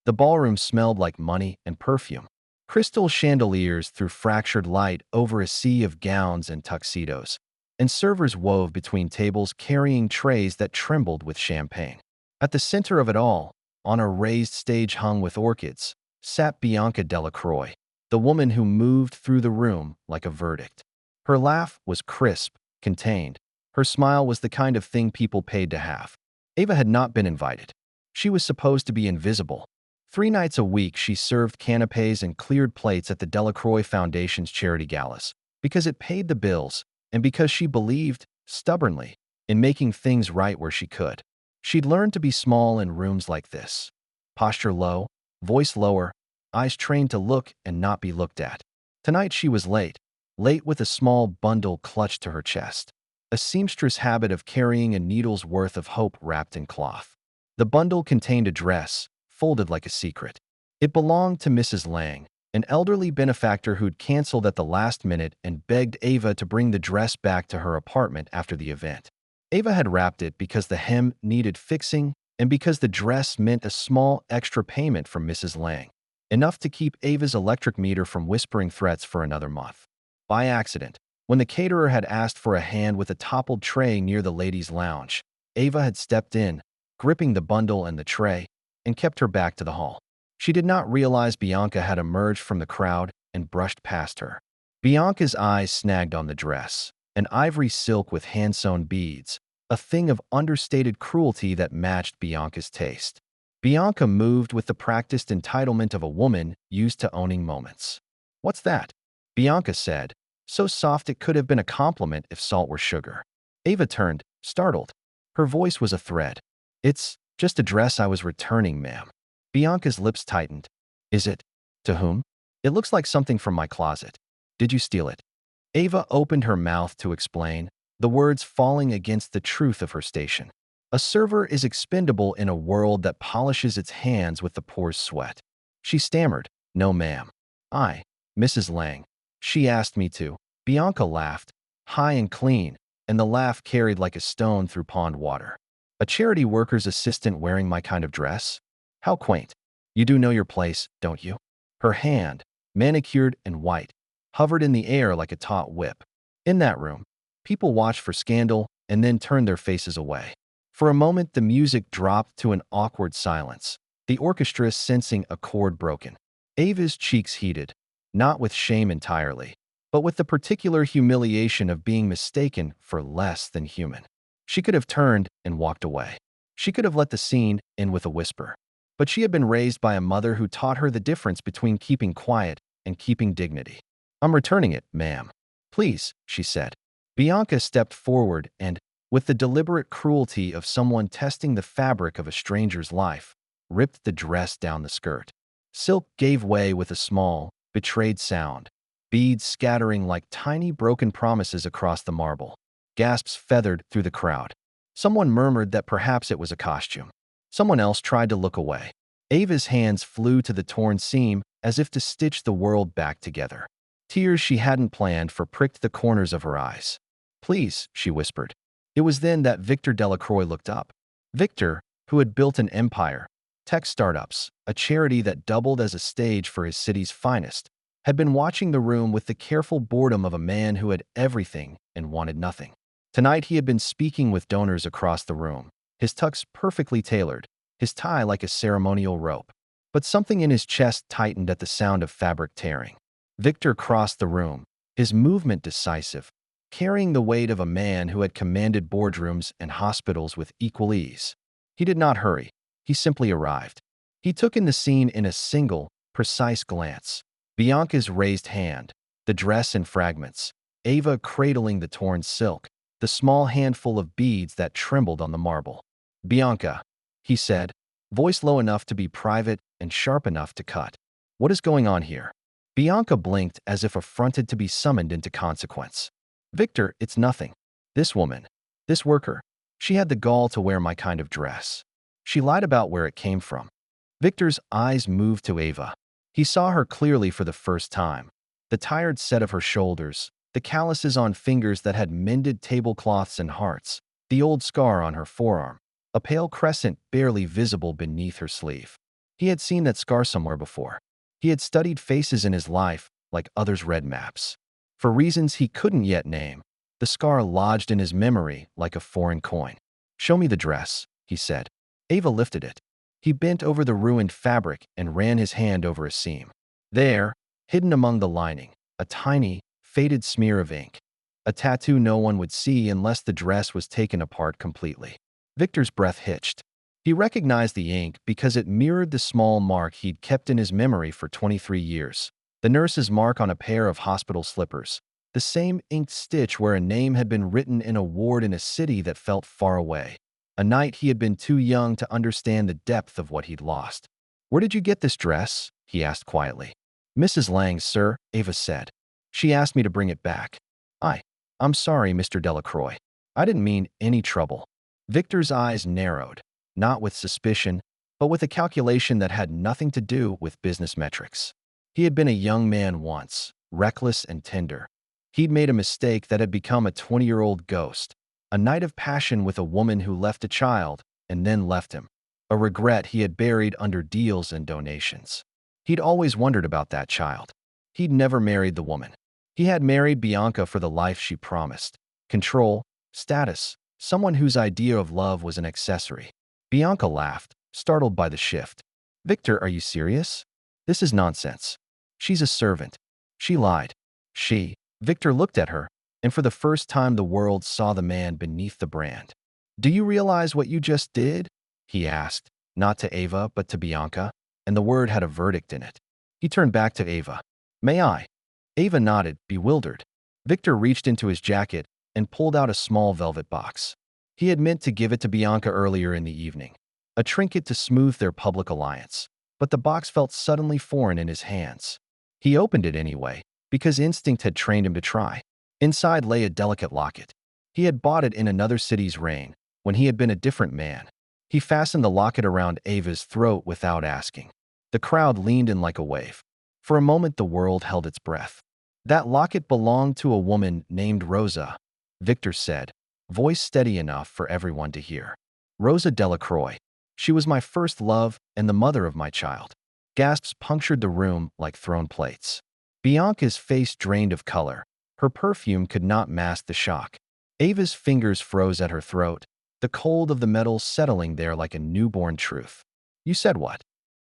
The ballroom smelled like money and perfume. Crystal chandeliers threw fractured light over a sea of gowns and tuxedos, and servers wove between tables carrying trays that trembled with champagne. At the center of it all, on a raised stage hung with orchids, sat Bianca Delacroix, the woman who moved through the room like a verdict. Her laugh was crisp, contained. Her smile was the kind of thing people paid to have. Ava had not been invited. She was supposed to be invisible. 3 nights a week she served canapes and cleared plates at the Delacroix Foundation's charity galas, because it paid the bills and because she believed, stubbornly, in making things right where she could. She'd learned to be small in rooms like this. Posture low, voice lower, eyes trained to look and not be looked at. Tonight she was late, late with a small bundle clutched to her chest, a seamstress habit of carrying a needle's worth of hope wrapped in cloth. The bundle contained a dress, folded like a secret. It belonged to Mrs. Lang, an elderly benefactor who'd canceled at the last minute and begged Ava to bring the dress back to her apartment after the event. Ava had wrapped it because the hem needed fixing and because the dress meant a small extra payment from Mrs. Lang, enough to keep Ava's electric meter from whispering threats for another month. By accident, when the caterer had asked for a hand with a toppled tray near the ladies' lounge, Ava had stepped in, gripping the bundle and the tray, and kept her back to the hall. She did not realize Bianca had emerged from the crowd and brushed past her. Bianca's eyes snagged on the dress, an ivory silk with hand-sewn beads, a thing of understated cruelty that matched Bianca's taste. Bianca moved with the practiced entitlement of a woman used to owning moments. "What's that?" Bianca said, so soft it could have been a compliment if salt were sugar. Ava turned, startled. Her voice was a thread. "It's just a dress I was returning, ma'am." Bianca's lips tightened. "Is it? To whom? It looks like something from my closet. Did you steal it?" Ava opened her mouth to explain, the words falling against the truth of her station. A server is expendable in a world that polishes its hands with the poor's sweat. She stammered, "No, ma'am. Mrs. Lang. She asked me to." Bianca laughed, high and clean, and the laugh carried like a stone through pond water. "A charity worker's assistant wearing my kind of dress? How quaint. You do know your place, don't you?" Her hand, manicured and white, hovered in the air like a taut whip. In that room, people watched for scandal and then turned their faces away. For a moment, the music dropped to an awkward silence, the orchestra sensing a chord broken. Ava's cheeks heated, not with shame entirely, but with the particular humiliation of being mistaken for less than human. She could have turned and walked away. She could have let the scene end with a whisper. But she had been raised by a mother who taught her the difference between keeping quiet and keeping dignity. "I'm returning it, ma'am." "Please," she said. Bianca stepped forward and, with the deliberate cruelty of someone testing the fabric of a stranger's life, ripped the dress down the skirt. Silk gave way with a small, betrayed sound, beads scattering like tiny broken promises across the marble. Gasps feathered through the crowd. Someone murmured that perhaps it was a costume. Someone else tried to look away. Ava's hands flew to the torn seam as if to stitch the world back together. Tears she hadn't planned for pricked the corners of her eyes. "Please," she whispered. It was then that Victor Delacroix looked up. Victor, who had built an empire, tech startups, a charity that doubled as a stage for his city's finest, had been watching the room with the careful boredom of a man who had everything and wanted nothing. Tonight he had been speaking with donors across the room, his tux perfectly tailored, his tie like a ceremonial rope. But something in his chest tightened at the sound of fabric tearing. Victor crossed the room, his movement decisive, carrying the weight of a man who had commanded boardrooms and hospitals with equal ease. He did not hurry. He simply arrived. He took in the scene in a single, precise glance. Bianca's raised hand, the dress in fragments, Ava cradling the torn silk, the small handful of beads that trembled on the marble. "Bianca," he said, voice low enough to be private and sharp enough to cut. "What is going on here?" Bianca blinked as if affronted to be summoned into consequence. "Victor, it's nothing. This woman, this worker, she had the gall to wear my kind of dress. She lied about where it came from." Victor's eyes moved to Ava. He saw her clearly for the first time. The tired set of her shoulders, the calluses on fingers that had mended tablecloths and hearts, the old scar on her forearm, a pale crescent barely visible beneath her sleeve. He had seen that scar somewhere before. He had studied faces in his life like others read maps. For reasons he couldn't yet name, the scar lodged in his memory like a foreign coin. "Show me the dress," he said. Ava lifted it. He bent over the ruined fabric and ran his hand over a seam. There, hidden among the lining, a tiny, faded smear of ink. A tattoo no one would see unless the dress was taken apart completely. Victor's breath hitched. He recognized the ink because it mirrored the small mark he'd kept in his memory for 23 years. The nurse's mark on a pair of hospital slippers. The same inked stitch where a name had been written in a ward in a city that felt far away. A night he had been too young to understand the depth of what he'd lost. "Where did you get this dress?" he asked quietly. "Mrs. Lang's, sir," Ava said. "She asked me to bring it back." I'm sorry, Mr. Delacroix. I didn't mean any trouble." Victor's eyes narrowed, not with suspicion, but with a calculation that had nothing to do with business metrics. He had been a young man once, reckless and tender. He'd made a mistake that had become a 20-year-old ghost, a night of passion with a woman who left a child and then left him, a regret he had buried under deals and donations. He'd always wondered about that child. He'd never married the woman. He had married Bianca for the life she promised. Control, status, someone whose idea of love was an accessory. Bianca laughed, startled by the shift. "Victor, are you serious? This is nonsense. She's a servant." She lied. Victor looked at her, and for the first time the world saw the man beneath the brand. "Do you realize what you just did?" he asked, not to Ava but to Bianca, and the word had a verdict in it. He turned back to Ava. "May I?" Ava nodded, bewildered. Victor reached into his jacket and pulled out a small velvet box. He had meant to give it to Bianca earlier in the evening, a trinket to smooth their public alliance, but the box felt suddenly foreign in his hands. He opened it anyway, because instinct had trained him to try. Inside lay a delicate locket. He had bought it in another city's rain, when he had been a different man. He fastened the locket around Ava's throat without asking. The crowd leaned in like a wave. For a moment the world held its breath. "That locket belonged to a woman named Rosa," Victor said, voice steady enough for everyone to hear. "Rosa Delacroix. She was my first love and the mother of my child." Gasps punctured the room like thrown plates. Bianca's face drained of color. Her perfume could not mask the shock. Ava's fingers froze at her throat, the cold of the metal settling there like a newborn truth. "You said what?"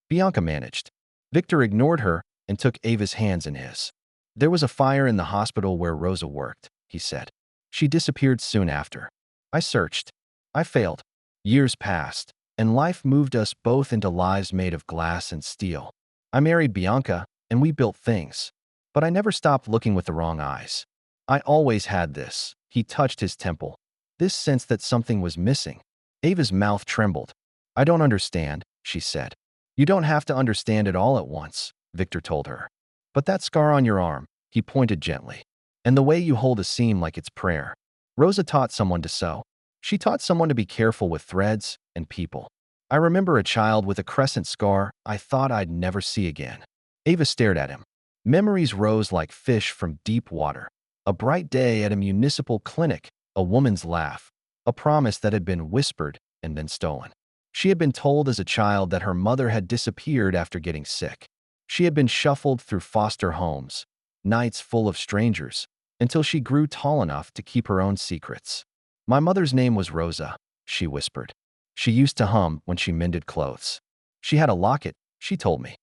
Bianca managed. Victor ignored her and took Ava's hands in his. "There was a fire in the hospital where Rosa worked," he said. "She disappeared soon after. I searched. I failed. Years passed, and life moved us both into lives made of glass and steel. I married Bianca, and we built things. But I never stopped looking with the wrong eyes. I always had this." He touched his temple. "This sense that something was missing." Ava's mouth trembled. "I don't understand," she said. "You don't have to understand it all at once," Victor told her. "But that scar on your arm," he pointed gently, "and the way you hold a seam like it's prayer. Rosa taught someone to sew. She taught someone to be careful with threads and people. I remember a child with a crescent scar I thought I'd never see again." Ava stared at him. Memories rose like fish from deep water. A bright day at a municipal clinic, a woman's laugh, a promise that had been whispered and then stolen. She had been told as a child that her mother had disappeared after getting sick. She had been shuffled through foster homes, nights full of strangers, until she grew tall enough to keep her own secrets. "My mother's name was Rosa," she whispered. "She used to hum when she mended clothes. She had a locket," she told me.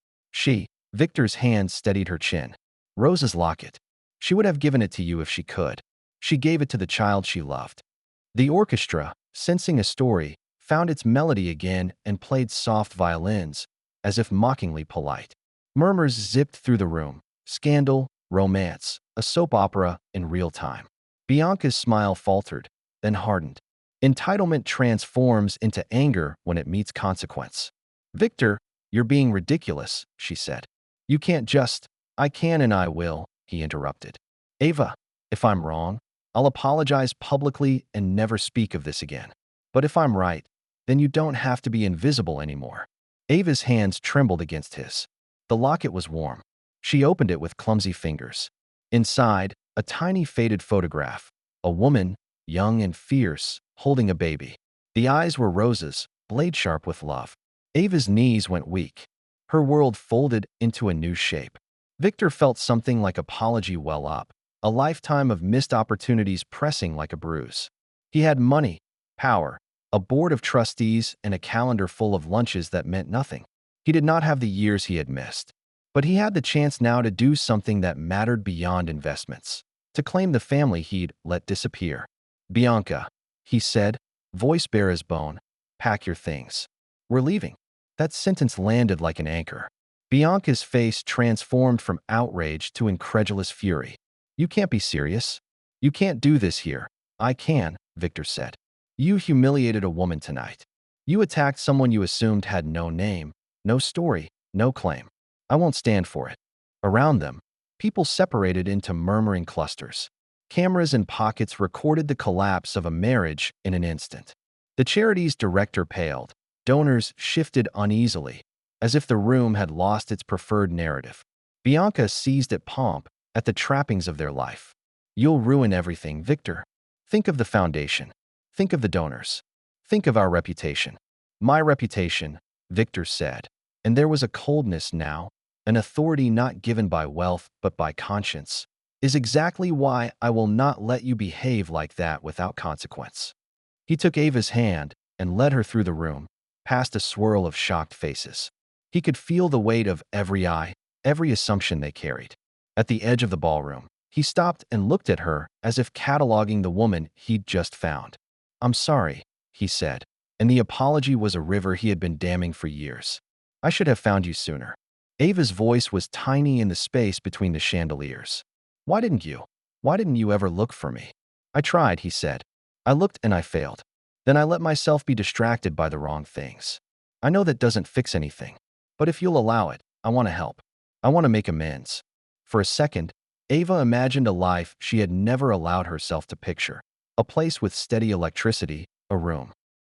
Victor's hand steadied her chin. "Rosa's locket. She would have given it to you if she could. She gave it to the child she loved." The orchestra, sensing a story, found its melody again and played soft violins, as if mockingly polite. Murmurs zipped through the room. Scandal, romance, a soap opera in real time. Bianca's smile faltered, then hardened. Entitlement transforms into anger when it meets consequence. "Victor, you're being ridiculous," she said. "You can't just—" "I can and I will," he interrupted. "Ava, if I'm wrong, I'll apologize publicly and never speak of this again. But if I'm right, then you don't have to be invisible anymore." Ava's hands trembled against his. The locket was warm. She opened it with clumsy fingers. Inside, a tiny faded photograph. A woman, young and fierce, holding a baby. The eyes were roses, blade-sharp with love. Ava's knees went weak. Her world folded into a new shape. Victor felt something like apology well up, a lifetime of missed opportunities pressing like a bruise. He had money, power, a board of trustees, and a calendar full of lunches that meant nothing. He did not have the years he had missed, but he had the chance now to do something that mattered beyond investments, to claim the family he'd let disappear. "Bianca," he said, voice bare as bone, "pack your things. We're leaving." That sentence landed like an anchor. Bianca's face transformed from outrage to incredulous fury. "You can't be serious. You can't do this here." "I can," Victor said. "You humiliated a woman tonight. You attacked someone you assumed had no name, no story, no claim. I won't stand for it." Around them, people separated into murmuring clusters. Cameras in pockets recorded the collapse of a marriage in an instant. The charity's director paled. Donors shifted uneasily, as if the room had lost its preferred narrative. Bianca seized at pomp, at the trappings of their life. "You'll ruin everything, Victor. Think of the foundation. Think of the donors. Think of our reputation." "My reputation," Victor said, and there was a coldness now, an authority not given by wealth but by conscience, "is exactly why I will not let you behave like that without consequence." He took Ava's hand and led her through the room, past a swirl of shocked faces. He could feel the weight of every eye, every assumption they carried. At the edge of the ballroom, he stopped and looked at her as if cataloging the woman he'd just found. "I'm sorry," he said, and the apology was a river he had been damming for years. "I should have found you sooner." Ava's voice was tiny in the space between the chandeliers. "Why didn't you? Why didn't you ever look for me?" "I tried," he said. "I looked and I failed. Then I let myself be distracted by the wrong things. I know that doesn't fix anything, but if you'll allow it, I want to help. I want to make amends." For a second, Ava imagined a life she had never allowed herself to picture, a place with steady electricity, a room